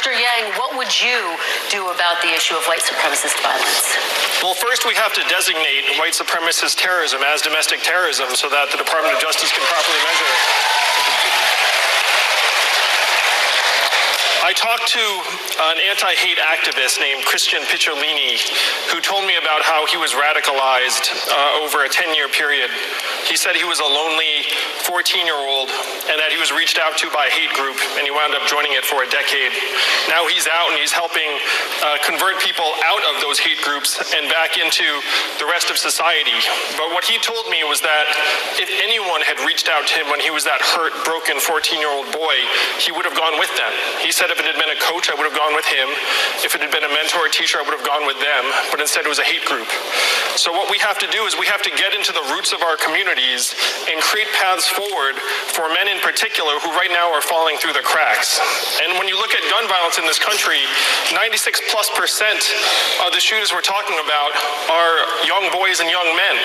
Mr. Yang, what would you do about the issue of white supremacist violence? Well, first we have to designate white supremacist terrorism as domestic terrorism so that the Department of Justice can properly measure it. I talked to an anti-hate activist named Christian Picciolini who told me about how he was radicalized over a 10-year period. He said he was a lonely 14-year-old and that he was reached out to by a hate group and he wound up joining it for a decade. Now he's out and he's helping convert people out of those hate groups and back into the rest of society. But what he told me was that if anyone had reached out to him when he was that hurt, broken 14-year-old boy, he would have gone with them. He said if it had been a coach, I would have gone with him. If it had been a mentor or teacher, I would have gone with them. But instead it was a hate group. So what we have to do is we have to get into the roots of our communities and create paths forward for men in particular who right now are falling through the cracks. And when you look at gun violence in this country, 96+% of the shooters we're talking about are young boys and young men.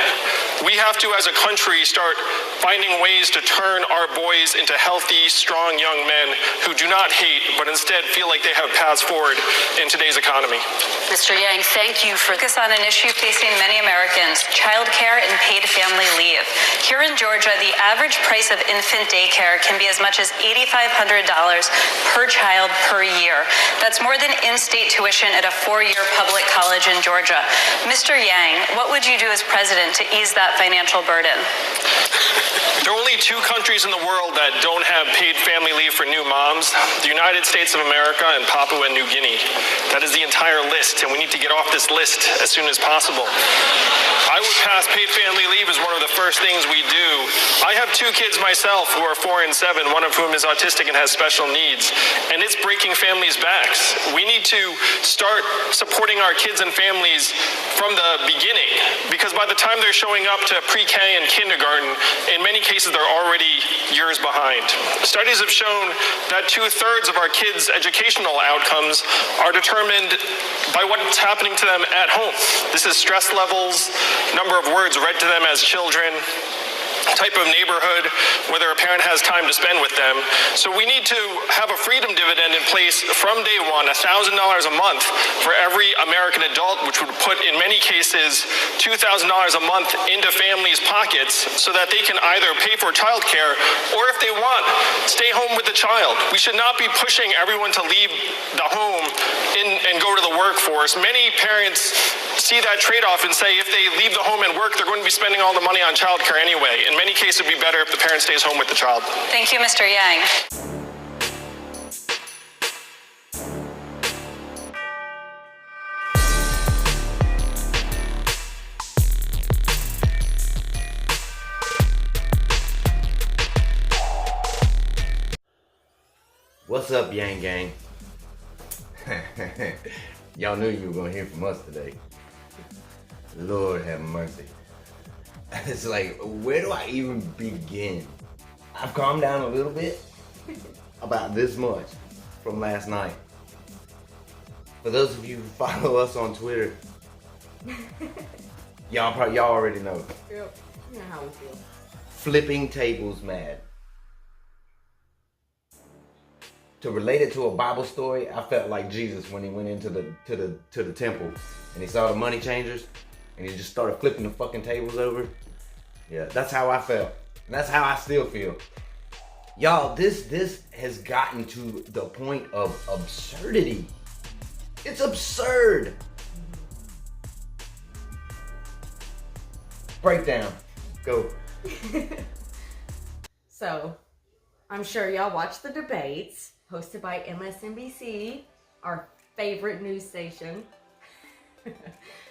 We have to, as a country, start finding ways to turn our boys into healthy, strong young men who do not hate, but instead feel like they have paths forward in today's economy. Mr. Yang, thank you for Focus on an issue facing many Americans, childcare and paid family leave. Here in Georgia, the average price of infant daycare can be as much as $8,500 per child per year. That's more than in-state tuition at a 4-year public college in Georgia. Mr. Yang, what would you do as president to ease that financial burden? There are only 2 countries in the world that don't have paid family leave for new moms, the United States of America and Papua New Guinea. That is the entire list, and we need to get off this list as soon as possible. I would pass paid family leave as one of the first things we do. I have 2 kids myself who are 4 and 7, one of whom is autistic and has special needs, and it's breaking families' backs. We need to start supporting our kids and families from the beginning, because by the time they're showing up to pre-K and kindergarten, in many cases they're already years behind. Studies have shown that 2/3 of our kids' educational outcomes are determined by what's happening to them at home. This is stress levels, number of words read to them as children, type of neighborhood, whether a parent has time to spend with them. So we need to have a freedom dividend in place from day one, $1,000 a month for every American adult, which would put, in many cases, $2,000 a month into families' pockets so that they can either pay for childcare or, if they want, stay home with the child. We should not be pushing everyone to leave the home and go to the workforce. Many parents see that trade-off and say if they leave the home and work, they're going to be spending all the money on childcare anyway. In many cases, it would be better if the parent stays home with the child. Thank you, Mr. Yang. What's up, Yang Gang? Y'all knew you were gonna hear from us today. Lord have mercy. It's like, where do I even begin? I've calmed down a little bit about this much from last night. For those of you who follow us on Twitter, y'all already know. Yep. You know how we feel. Flipping tables mad. To relate it to a Bible story, I felt like Jesus when he went into the temple and he saw the money changers and he just started flipping the fucking tables over. Yeah, that's how I felt. And that's how I still feel. Y'all, this has gotten to the point of absurdity. It's absurd. Breakdown. Go. So, I'm sure y'all watched the debates hosted by MSNBC, our favorite news station.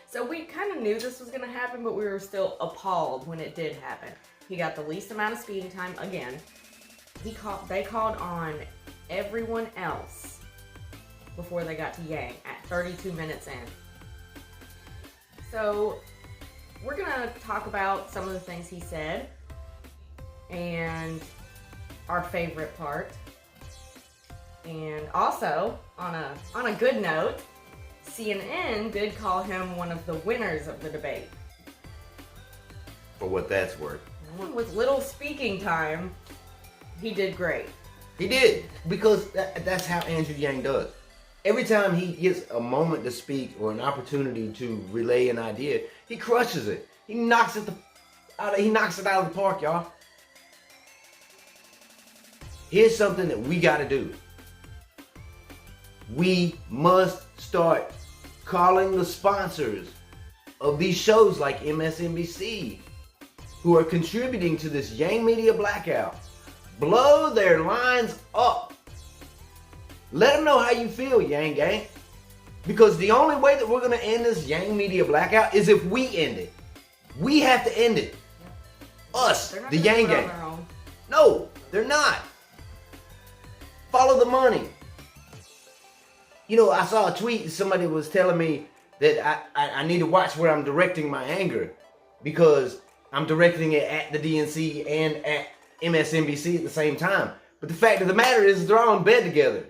So we kind of knew this was going to happen, but we were still appalled when it did happen. He got the least amount of speeding time again. They called on everyone else before they got to Yang at 32 minutes in. So we're going to talk about some of the things he said and our favorite part. And also, on a good note, CNN did call him one of the winners of the debate. For what that's worth. With little speaking time, he did great. He did, because that's how Andrew Yang does. Every time he gets a moment to speak or an opportunity to relay an idea, he crushes it. He knocks it out of the park, y'all. Here's something that we got to do. We must start calling the sponsors of these shows like MSNBC, who are contributing to this Yang Media blackout. Blow their lines up. Let them know how you feel, Yang Gang. Because the only way that we're going to end this Yang Media blackout is if we end it. We have to end it. Us, the Yang Gang. No, they're not. Follow the money. You know, I saw a tweet, somebody was telling me that I need to watch where I'm directing my anger, because I'm directing it at the DNC and at MSNBC at the same time. But the fact of the matter is they're all in bed together.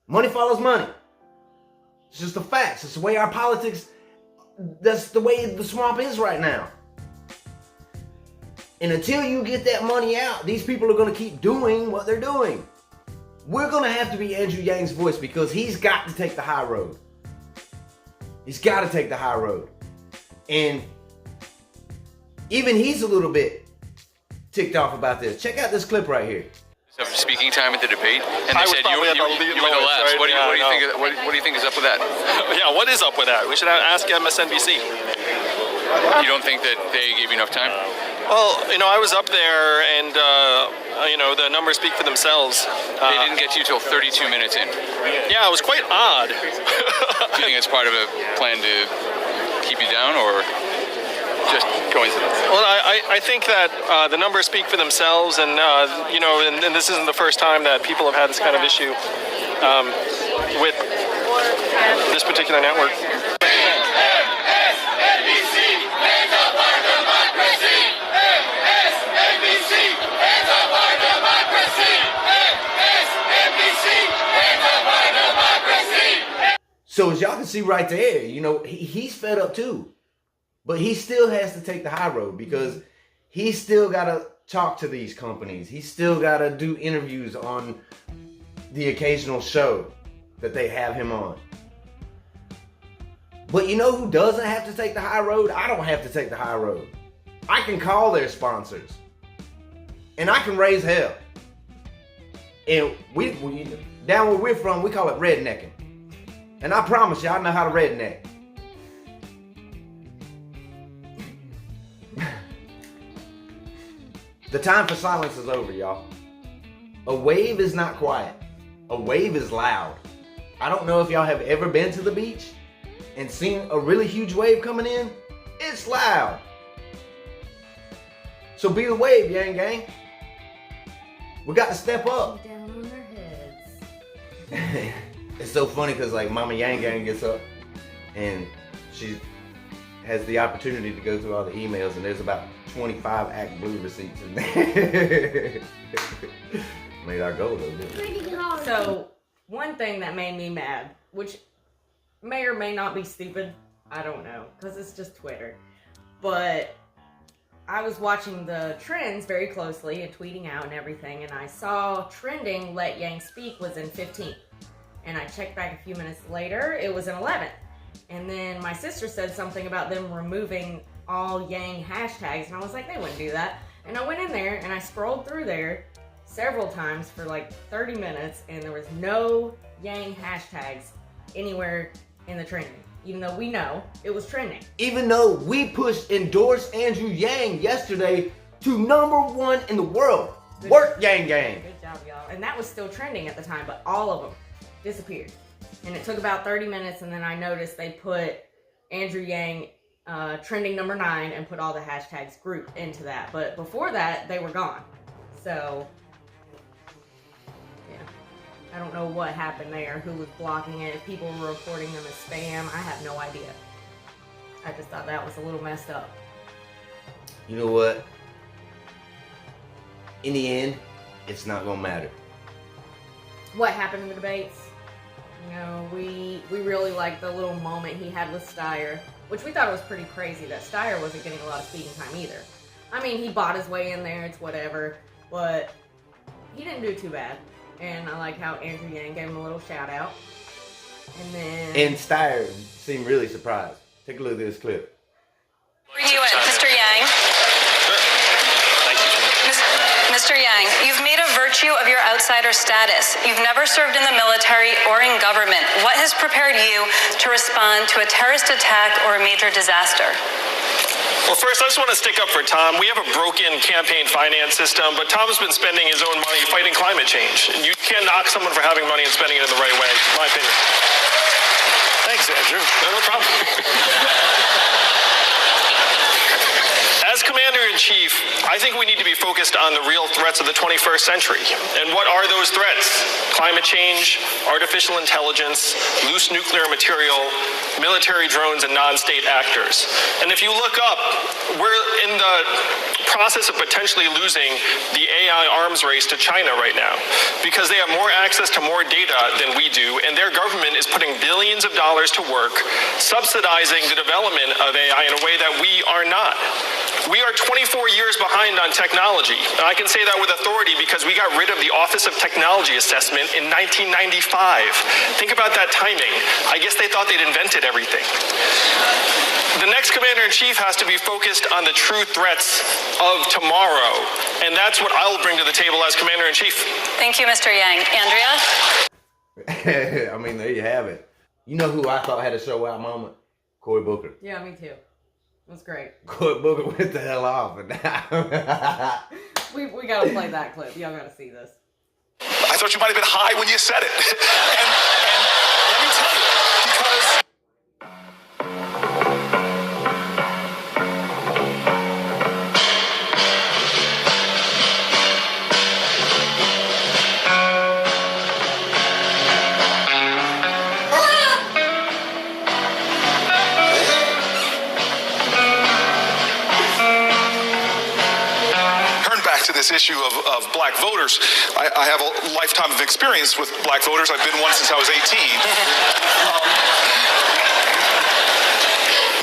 Money follows money. It's just a fact. It's the way our politics, that's the way the swamp is right now. And until you get that money out, these people are going to keep doing what they're doing. We're going to have to be Andrew Yang's voice, because he's got to take the high road. He's got to take the high road. And even he's a little bit ticked off about this. Check out this clip right here. Of speaking time at the debate, and I they was said you probably were at the lead the last. lowest, right? What do you Yeah, think? What do you think is up with that? Yeah, what is up with that? We should ask MSNBC. You don't think that they gave you enough time? Well, you know, I was up there, and you know, the numbers speak for themselves. They didn't get to you till 32 minutes in. Yeah, it was quite odd. Do you think it's part of a plan to keep you down, or just coincidence? Well, I think that the numbers speak for themselves, and you know, and this isn't the first time that people have had this kind of issue with this particular network. So as y'all can see right there, you know, he's fed up too. But he still has to take the high road, because he's still got to talk to these companies. He's still got to do interviews on the occasional show that they have him on. But you know who doesn't have to take the high road? I don't have to take the high road. I can call their sponsors. And I can raise hell. And we down where we're from, we call it rednecking. And I promise you, I know how to redneck. The time for silence is over, y'all. A wave is not quiet. A wave is loud. I don't know if y'all have ever been to the beach and seen a really huge wave coming in. It's loud. So be the wave, Yang Gang. We got to step up. Down on their heads. It's so funny because like Mama Yang Gang gets up and she has the opportunity to go through all the emails, and there's about 25 Act Blue receipts in there. Made our goal though, didn't it? So, one thing that made me mad, which may or may not be stupid, I don't know, because it's just Twitter, but I was watching the trends very closely and tweeting out and everything, and I saw trending Let Yang Speak was in 15th. And I checked back a few minutes later, it was in 11th. And then my sister said something about them removing all Yang hashtags, and I was like, they wouldn't do that. And I went in there and I scrolled through there several times for like 30 minutes, and there was no Yang hashtags anywhere in the trending, even though we know it was trending. Even though we endorsed Andrew Yang yesterday to #1 in the world. Work, Yang Gang. Good job, y'all. And that was still trending at the time, but all of them disappeared. And it took about 30 minutes, and then I noticed they put Andrew Yang trending #9 and put all the hashtags grouped into that. But before that, they were gone. So, yeah. I don't know what happened there, who was blocking it, if people were reporting them as spam. I have no idea. I just thought that was a little messed up. You know what? In the end, it's not gonna matter. What happened in the debates? You know, we really liked the little moment he had with Steyer, which we thought was pretty crazy that Steyer wasn't getting a lot of speaking time either. I mean, he bought his way in there, it's whatever, but he didn't do too bad. And I like how Andrew Yang gave him a little shout out. And then... And Steyer seemed really surprised. Take a look at this clip. For you, Mr. Yang. Thank you. Mr. Yang, you've made a virtue of your outsider status. You've never served in the military or in government. What has prepared you to respond to a terrorist attack or a major disaster? Well, first, I just want to stick up for Tom. We have a broken campaign finance system, but Tom's been spending his own money fighting climate change. And you can't knock someone for having money and spending it in the right way, in my opinion. Thanks, Andrew. No problem. As Commander-in-Chief, I think we need to be focused on the real threats of the 21st century. And what are those threats? Climate change, artificial intelligence, loose nuclear material, military drones, and non-state actors. And if you look up, we're in the process of potentially losing the AI arms race to China right now because they have more access to more data than we do, and their government is putting billions of dollars to work subsidizing the development of AI in a way that we are not. We are 24 years behind on technology. And I can say that with authority because we got rid of the Office of Technology Assessment in 1995. Think about that timing. I guess they thought they'd invented everything. The next Commander-in-Chief has to be focused on the true threats of tomorrow. And that's what I'll bring to the table as Commander-in-Chief. Thank you, Mr. Yang. Andrea? I mean, there you have it. You know who I thought had a show out moment? Cory Booker. Yeah, me too. It was great. Cory Booker went the hell off. And we gotta play that clip. Y'all gotta see this. I thought you might have been high when you said it. and let me tell you, because... to this issue of black voters, I have a lifetime of experience with black voters. I've been one since I was 18.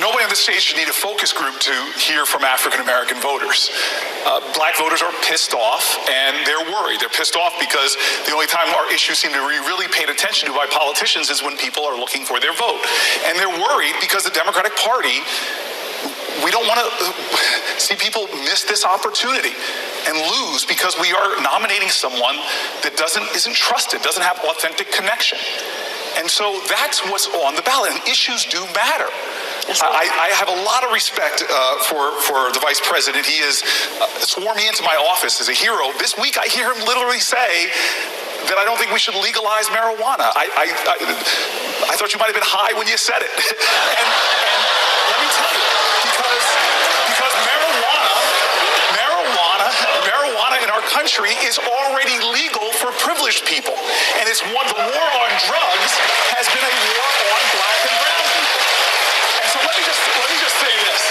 Nobody on this stage should need a focus group to hear from African American voters. Black voters are pissed off and they're worried. They're pissed off because the only time our issues seem to be really paid attention to by politicians is when people are looking for their vote. And they're worried because the Democratic Party, we don't want to see people miss this opportunity and lose because we are nominating someone that isn't trusted, doesn't have authentic connection. And so that's what's on the ballot, and issues do matter. I have a lot of respect for the Vice President. He has sworn me into my office as a hero. This week I hear him literally say that I don't think we should legalize marijuana. I thought you might have been high when you said it. and let me tell you, because marijuana in our country is already legal for privileged people. And it's the war on drugs has been a war on black and brown people. And so let me just say this.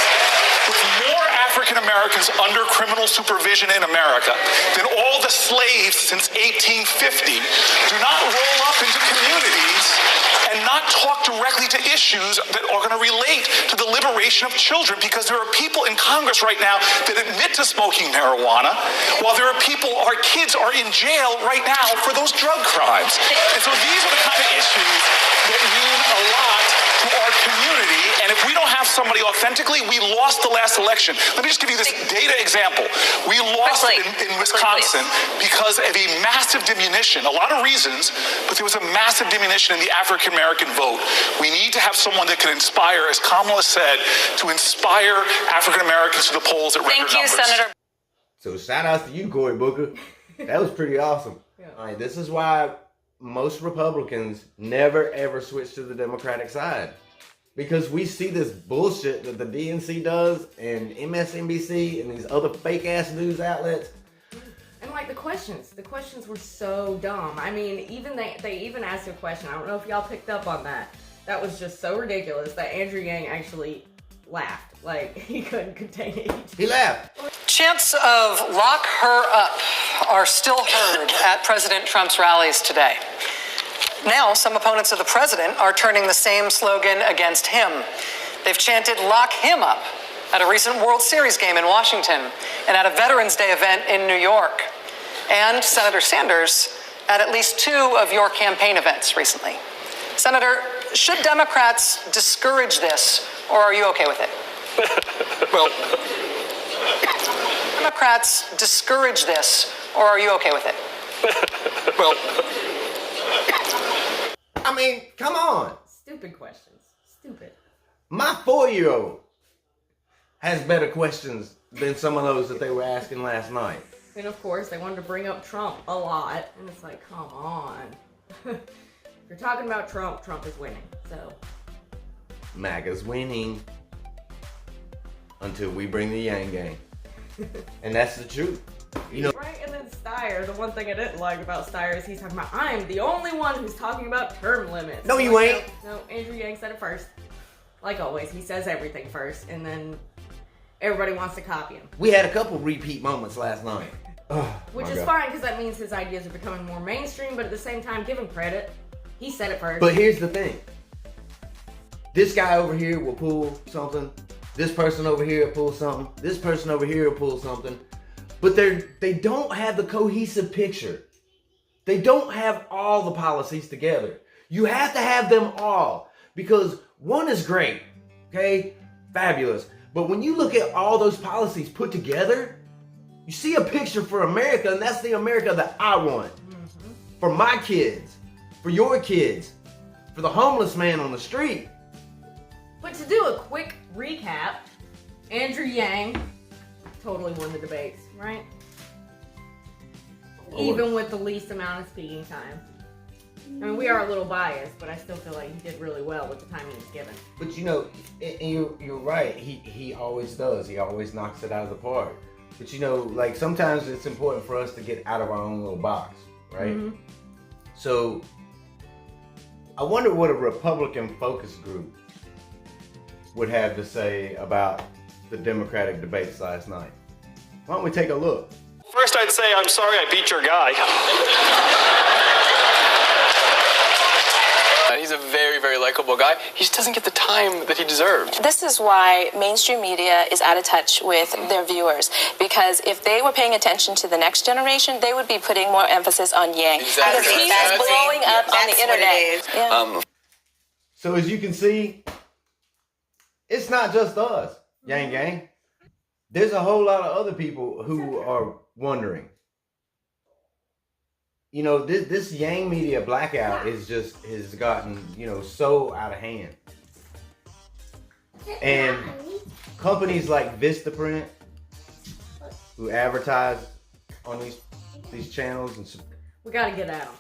With more African Americans under criminal supervision in America than all the slaves since 1850, do not roll up into communities and not talk directly to issues that are going to relate to the liberation of children, because there are people in Congress right now that admit to smoking marijuana, while there are our kids are in jail right now for those drug crimes. And so these are the kind of issues that mean a lot to our community, and if we don't have somebody authentically, we lost the last election. Let me just give you this data example. We lost in Wisconsin because of a massive diminution, a lot of reasons, but there was a massive diminution in the African American vote. We need to have someone that can inspire, as Kamala said, to inspire African Americans to the polls at record numbers. Thank you, Senator. So shout out to you, Cory Booker. That was pretty awesome. Yeah. All right, this is why most Republicans never ever switch to the Democratic side, because we see this bullshit that the DNC does and MSNBC and these other fake ass news outlets. And like the questions were so dumb. I mean, even they even asked a question. I don't know if y'all picked up on that. That was just so ridiculous that Andrew Yang actually laughed. Like, he couldn't contain it. He laughed. Chants of "lock her up" are still heard at President Trump's rallies today. Now, some opponents of the president are turning the same slogan against him. They've chanted "lock him up" at a recent World Series game in Washington and at a Veterans Day event in New York. And Senator Sanders at least two of your campaign events recently. Senator, should Democrats discourage this, or are you okay with it? Well, Democrats discourage this, or are you okay with it? well, I mean, come on. Stupid questions. Stupid. My 4-year-old has better questions than some of those that they were asking last night. And of course, they wanted to bring up Trump a lot. And it's like, come on. If you're talking about Trump, Trump is winning. So, MAGA's winning until we bring the Yang Gang. And that's the truth. You know, right? And then Steyer, the one thing I didn't like about Steyer is he's talking about, I'm the only one who's talking about term limits. No, you ain't. No, Andrew Yang said it first. Like always, he says everything first, and then everybody wants to copy him. we had a couple repeat moments last night. Which my is God. fine, because that means his ideas are becoming more mainstream, but at the same time, give him credit. He said it first. But here's the thing. This guy over here will pull something. This person over here will pull something. This person over here will pull something. But they don't have the cohesive picture. They don't have all the policies together. You have to have them all. Because one is great. Okay? Fabulous. But when you look at all those policies put together, you see a picture for America, and that's the America that I want. For my kids. For your kids. For the homeless man on the street. But to do a quick recap, Andrew Yang totally won the debates, right? Even with the least amount of speaking time. I mean, we are a little biased, but I still feel like he did really well with the time he was given. But you know, and you're right. He always does. He always knocks it out of the park. But you know, like sometimes it's important for us to get out of our own little box, right? Mm-hmm. So I wonder what a Republican focus group would have to say about the Democratic debates last night. Why don't we take a look? First, I'd say I'm sorry I beat your guy. he's a very, very likable guy. He just doesn't get the time that he deserves. This is why mainstream media is out of touch with their viewers, because if they were paying attention to the next generation, they would be putting more emphasis on Yang. Exactly. Because he's blowing up on the internet. Yeah. So as you can see, it's not just us, Yang Gang. There's a whole lot of other people who are wondering. You know, this Yang media blackout has gotten, so out of hand. And companies like Vistaprint, who advertise on these channels, and we gotta get at them.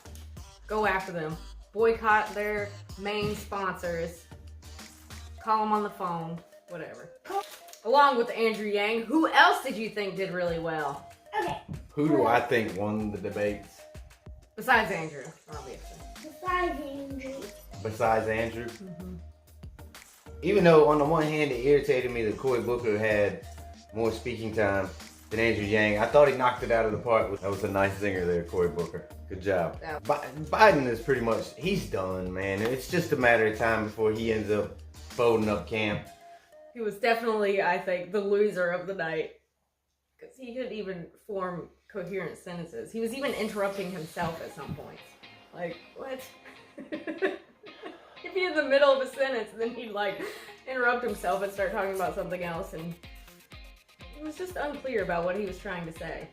Go after them. Boycott their main sponsors. Call them on the phone. Whatever. Along with Andrew Yang, who else did you think did really well? Okay. who do I think won the debates? Besides Andrew, obviously. Besides Andrew. Besides Andrew? Mm-hmm. Even though on the one hand it irritated me that Cory Booker had more speaking time than Andrew Yang, I thought he knocked it out of the park. That was a nice zinger there, Cory Booker. Good job. Yeah. Biden is pretty much, he's done, man. It's just a matter of time before he ends up folding up camp. He was definitely, I think, the loser of the night. Because he couldn't even form coherent sentences. He was even interrupting himself at some points. Like, what? He'd be in the middle of a sentence and then he'd interrupt himself and start talking about something else, and it was just unclear about what he was trying to say.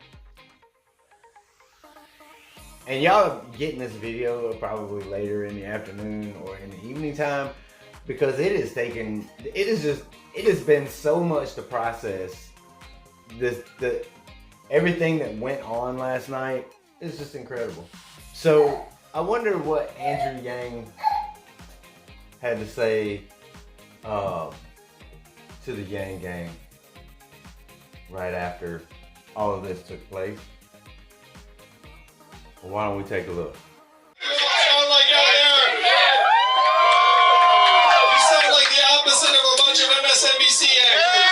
And y'all getting this video probably later in the afternoon or in the evening time, because it has been so much to process. Everything that went on last night is just incredible. So I wonder what Andrew Yang had to say to the Yang Gang right after all of this took place. Well, why don't we take a look? You sound like the opposite of a bunch of MSNBC anchors.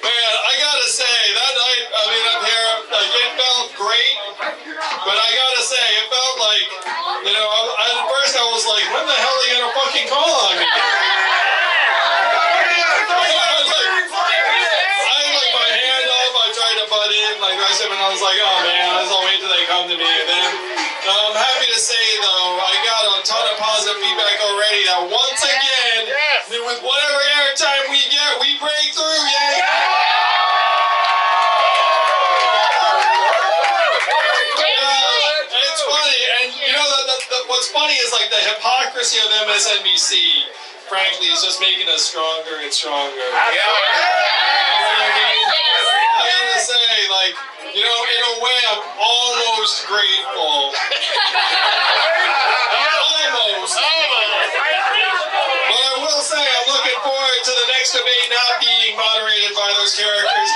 Man, I gotta say, that night, I mean, up here, it felt great, but I gotta say, it felt like, at first I was like, when the hell are you gonna fucking call on me? I had my hand up, I tried to butt in, aggressive, and I was like, oh man, I'll wait till they come to me. And then I'm happy to say, though, I got a ton of positive feedback already that once again, with whatever airtime we get, we break through, It's funny, and you know, what's funny is like the hypocrisy of MSNBC, frankly, is just making us stronger and stronger. I gotta say, like, you know, in a way, I'm almost grateful. Almost. But I will say, I'm looking forward to the next debate not being moderated by those characters.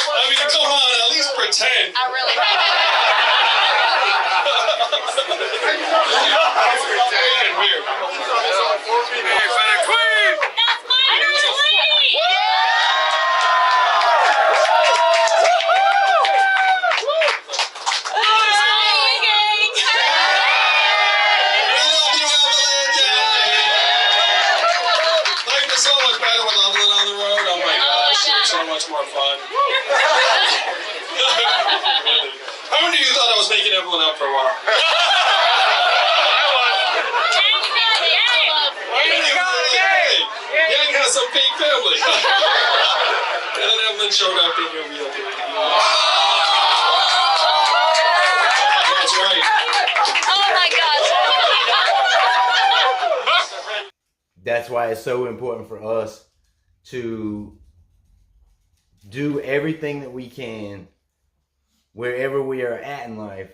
I mean, come on, at least pretend. I really Weird. Life is so much better with Evelyn on the road. Oh my gosh, it's so much more fun. How many of you thought I was making Evelyn up for a while? Yang has some fake family. And then Evelyn showed up in your real family. That's right. Oh my gosh. That's why it's so important for us to do everything that we can wherever we are at in life.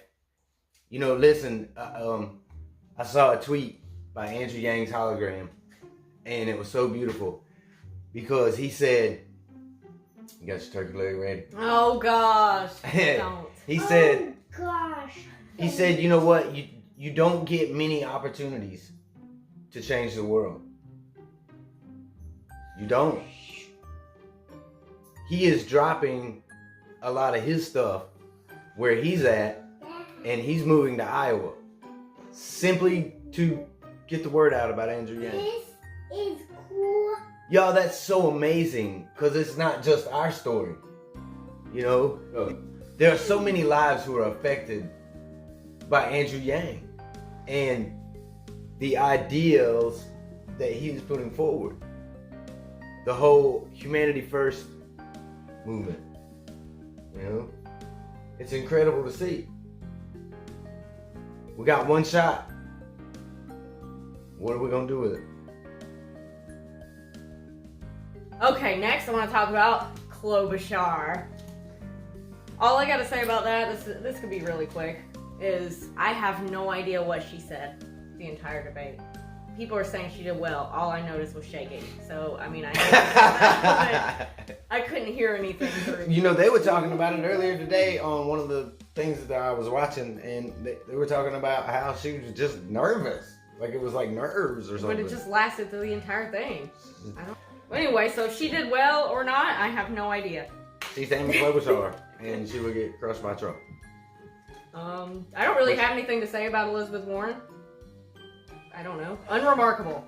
You know, listen, I saw a tweet by Andrew Yang's hologram, and it was so beautiful because he said, you got your turkey leg ready? Oh gosh. Don't. He said, oh, gosh. He said, you know what? You don't get many opportunities to change the world. You don't. He is dropping a lot of his stuff where he's at, and he's moving to Iowa simply to get the word out about Andrew Yang. This is cool. Y'all, that's so amazing because it's not just our story. You know, there are so many lives who are affected by Andrew Yang and the ideals that he is putting forward. The whole humanity first movement. You know, it's incredible to see. We got one shot. What are we gonna do with it? Okay, next I want to talk about Klobuchar. All I gotta say about that, this could be really quick, is I have no idea what she said the entire debate. People are saying she did well. All I noticed was shaking. So, I mean, I couldn't hear anything. You know, they were talking about it earlier today on one of the things that I was watching, and they were talking about how she was just nervous. Like it was like nerves or something. But it just lasted through the entire thing. Well, anyway, so if she did well or not, I have no idea. She's Amy Klobuchar, and she would get crushed by Trump. I don't really have anything to say about Elizabeth Warren. I don't know. Unremarkable.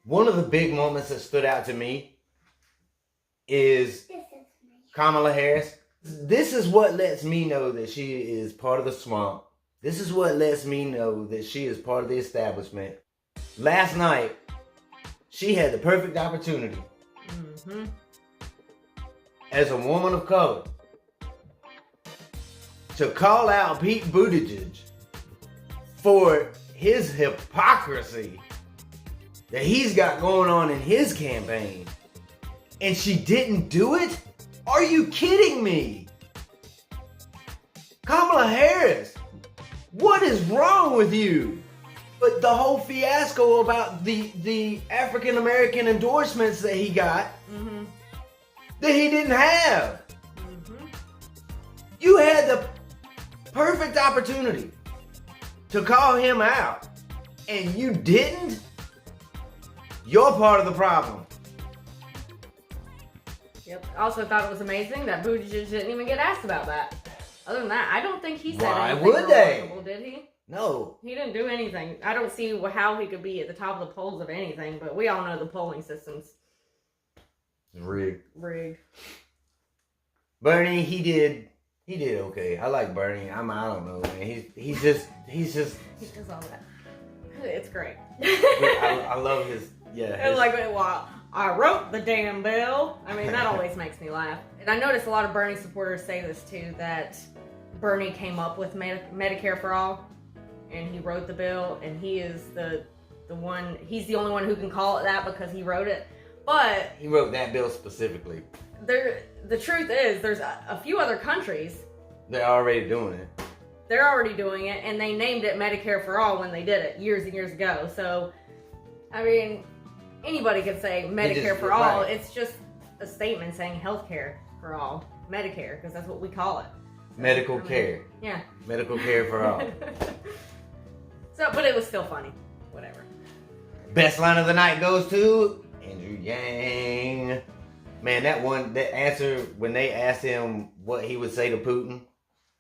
One of the big moments that stood out to me is Kamala Harris. This is what lets me know that she is part of the swamp. This is what lets me know that she is part of the establishment. Last night, she had the perfect opportunity as a woman of color to call out Pete Buttigieg for his hypocrisy that he's got going on in his campaign. And she didn't do it? Are you kidding me? Kamala Harris, what is wrong with you? But the whole fiasco about the African American endorsements that he got that he didn't have. You had the perfect opportunity to call him out and you didn't? You're part of the problem. Yep. I also thought it was amazing that Buttigieg didn't even get asked about that. Other than that, I don't think he said Why anything would they? remarkable, did he? No. He didn't do anything. I don't see how he could be at the top of the polls of anything, but we all know the polling system's Rigged. Bernie, he did okay. I like Bernie. I don't know, man. He's just he does all that. It's great. I love his It's like, well, I wrote the damn bill. I mean, that always makes me laugh. And I notice a lot of Bernie supporters say this too, that Bernie came up with Medicare for All, and he wrote the bill, and he is the one. He's the only one who can call it that because he wrote it. But he wrote that bill specifically. The truth is, there's a few other countries. They're already doing it. They're already doing it, and they named it Medicare for All when they did it years and years ago. So, I mean, anybody could say Medicare for all. Right. It's just a statement saying healthcare for all. Medicare, because that's what we call it. So, Medical care. Yeah. Medical care for all. So, but it was still funny. Whatever. Best line of the night goes to Andrew Yang. Man, that answer when they asked him what he would say to Putin.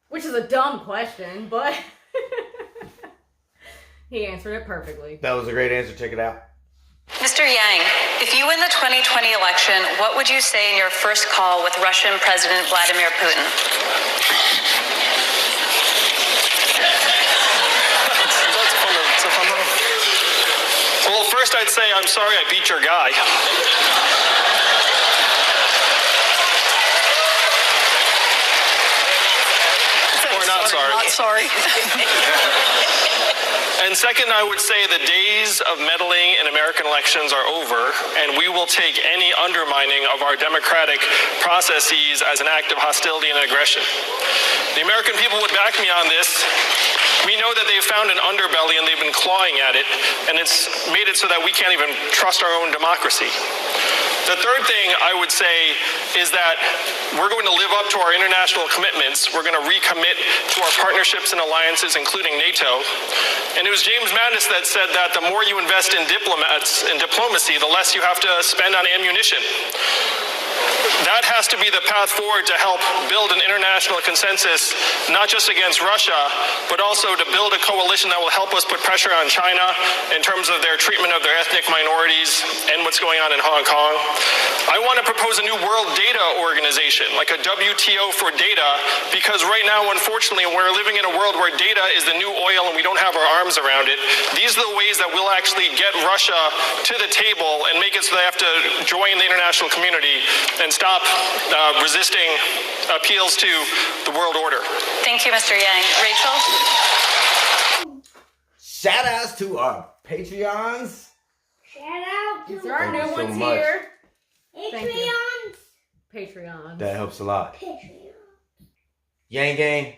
Which is a dumb question, but he answered it perfectly. That was a great answer. Check it out. Mr. Yang, if you win the 2020 election, what would you say in your first call with Russian President Vladimir Putin? That's a fun one. Well, first I'd say, I'm sorry I beat your guy. Not sorry. And second, I would say the days of meddling in American elections are over, and we will take any undermining of our democratic processes as an act of hostility and aggression. The American people would back me on this. We know that they've found an underbelly and they've been clawing at it, and it's made it so that we can't even trust our own democracy. The third thing I would say is that we're going to live up to our international commitments. We're going to recommit to our partnerships and alliances, including NATO. And it was James Mattis that said that the more you invest in diplomats and diplomacy, the less you have to spend on ammunition. That has to be the path forward to help build an international consensus, not just against Russia, but also to build a coalition that will help us put pressure on China in terms of their treatment of their ethnic minorities and what's going on in Hong Kong. I want to propose a new world data organization, like a WTO for data, because right now, unfortunately, we're living in a world where data is the new oil and we don't have our arms around it. These are the ways that we'll actually get Russia to the table and make it so they have to join the international community and stop resisting appeals to the world order. Thank you, Mr. Yang. Rachel? Shout outs to our Patreons. Shout out to our new so ones much. here. Patreons. Patreon. That helps a lot. Patreon. Yang Gang,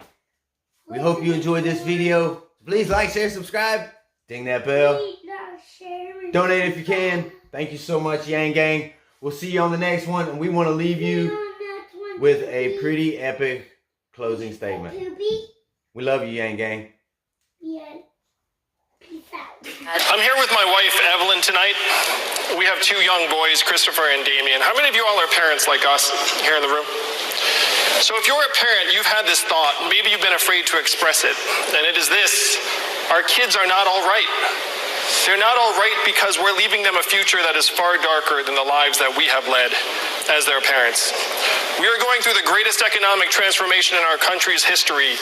we hope you enjoyed this video. Please like, share, subscribe. Ding that bell. Donate if you can. Thank you so much, Yang Gang. We'll see you on the next one, and we want to leave you with a pretty epic closing statement. We love you, Yang Gang. Yeah. Peace out. I'm here with my wife, Evelyn, tonight. We have two young boys, Christopher and Damien. How many of you all are parents like us here in the room? So if you're a parent, you've had this thought, maybe you've been afraid to express it, and it is this: our kids are not all right. They're not all right because we're leaving them a future that is far darker than the lives that we have led as their parents. We are going through the greatest economic transformation in our country's history,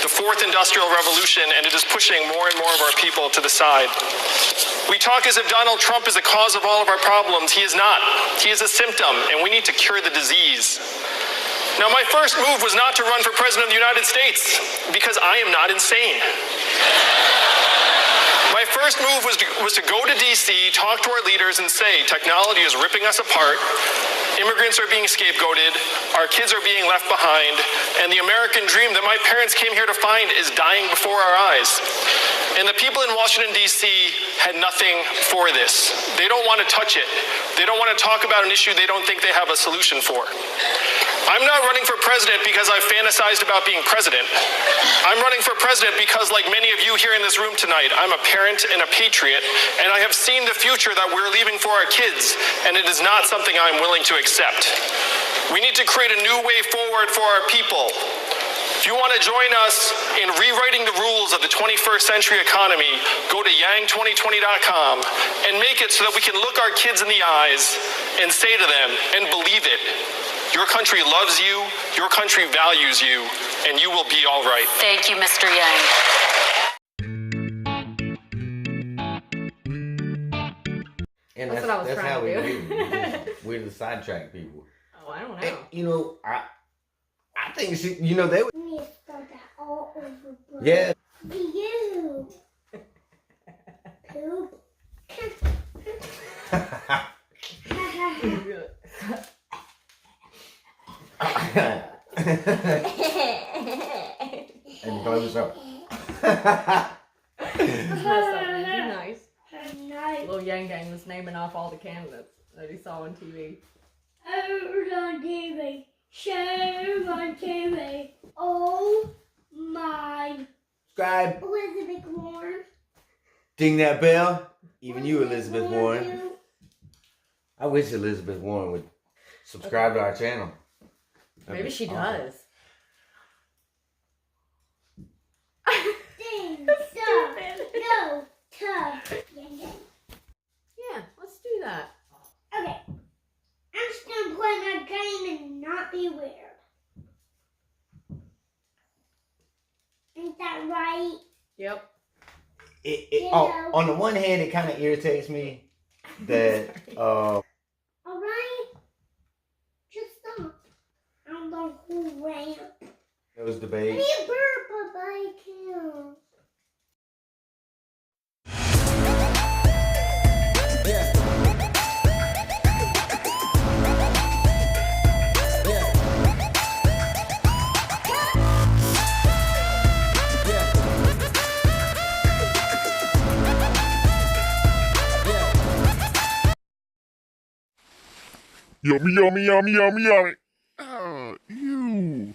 the fourth industrial revolution, and it is pushing more and more of our people to the side. We talk as if Donald Trump is the cause of all of our problems. He is not. He is a symptom, and we need to cure the disease. Now, my first move was not to run for president of the United States, because I am not insane. My first move was to go to D.C., talk to our leaders, and say, technology is ripping us apart, immigrants are being scapegoated, our kids are being left behind, and the American dream that my parents came here to find is dying before our eyes. And the people in Washington, D.C. had nothing for this. They don't want to touch it. They don't want to talk about an issue they don't think they have a solution for. I'm not running for president because I fantasized about being president. I'm running for president because, like many of you here in this room tonight, I'm a parent and a patriot, and I have seen the future that we're leaving for our kids, and it is not something I'm willing to accept. We need to create a new way forward for our people. If you want to join us in rewriting the rules of the 21st century economy, go to yang2020.com and make it so that we can look our kids in the eyes and say to them, and believe it, your country loves you, your country values you, and you will be all right. Thank you, Mr. Yang. And That's what I was that's trying how to we do. We're the sidetrack people. Oh, I don't know. And, you know, I think she, you know, they would. We need to start that all over, bro. Yeah. You. Poop. And close up. Be nice. Nice. Little Yang Gang was naming off all the candidates that he saw on TV. On TV. Show on TV. Oh my. Subscribe. Elizabeth Warren. Ding that bell. Even you, Elizabeth Warren. I wish Elizabeth Warren would subscribe to our channel. Maybe she does. Ding. No. Yeah, let's do that. Okay. I'm just gonna play my game and not be weird. Ain't that right? Yep. On the one hand, it kind of irritates me that Alright? Just stop. I'm the whole ramp. those I debates. need a burp, but I can't. Yummy, yummy, yummy, yummy, yummy. Oh, ew.